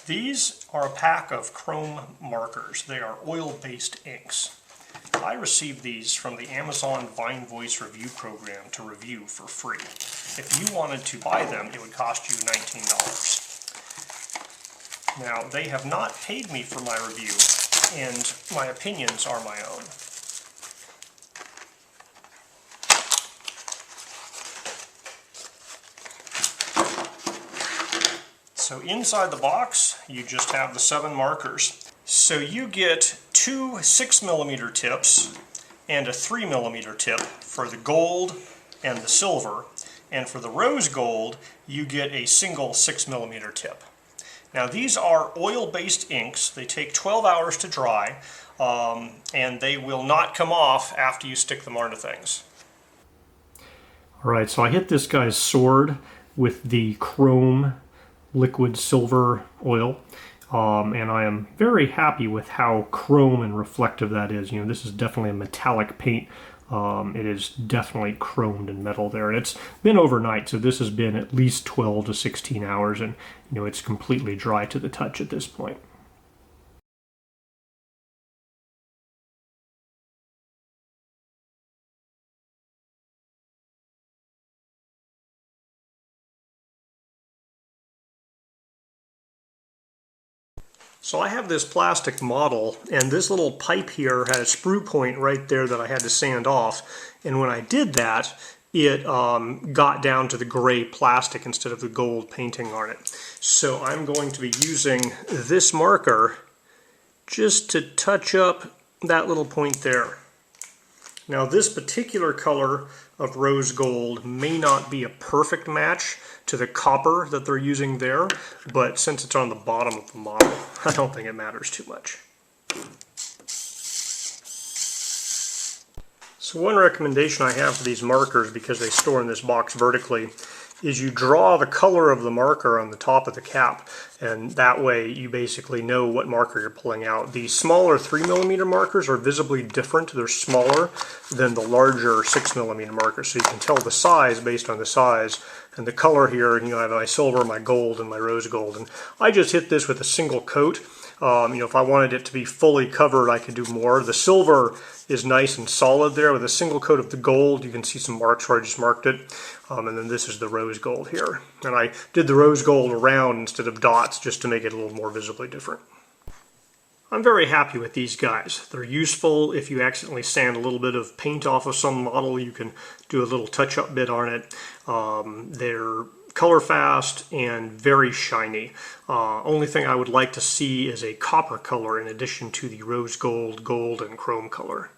These are a pack of chrome markers. They are oil-based inks. I received these from the Amazon Vine Voice Review program to review for free. If you wanted to buy them, it would cost you $19. Now, they have not paid me for my review, and my opinions are my own. So inside the box, you just have the 7 markers. So you get 2 6mm tips and a 3mm tip for the gold and the silver. And for the rose gold, you get a single 6mm tip. Now these are oil-based inks. They take 12 hours to dry, and they will not come off after you stick them onto things. Alright, so I hit this guy's sword with the chrome liquid silver oil, and I am very happy with how chrome and reflective that is. You know, this is definitely a metallic paint. It is definitely chromed and metal there, and it's been overnight, so this has been at least 12 to 16 hours, and you know, it's completely dry to the touch at this point. So I have this plastic model, and this little pipe here had a sprue point right there that I had to sand off, and when I did that, it got down to the gray plastic instead of the gold painting on it. So I'm going to be using this marker just to touch up that little point there. Now this particular color of rose gold may not be a perfect match to the copper that they're using there, but since it's on the bottom of the model, I don't think it matters too much. So one recommendation I have for these markers, because they store in this box vertically, is you draw the color of the marker on the top of the cap, and that way you basically know what marker you're pulling out. The smaller 3mm markers are visibly different. They're smaller than the larger 6mm markers, so you can tell the size based on the size. And the color here, you know, I have my silver, my gold, and my rose gold. And I just hit this with a single coat. You know, if I wanted it to be fully covered, I could do more. The silver is nice and solid there. With a single coat of the gold, you can see some marks where I just marked it. And then this is the rose gold here. And I did the rose gold around instead of dots just to make it a little more visibly different. I'm very happy with these guys. They're useful. If you accidentally sand a little bit of paint off of some model, you can do a little touch-up bit on it. They're color fast and very shiny. Only thing I would like to see is a copper color in addition to the rose gold, gold, and chrome color.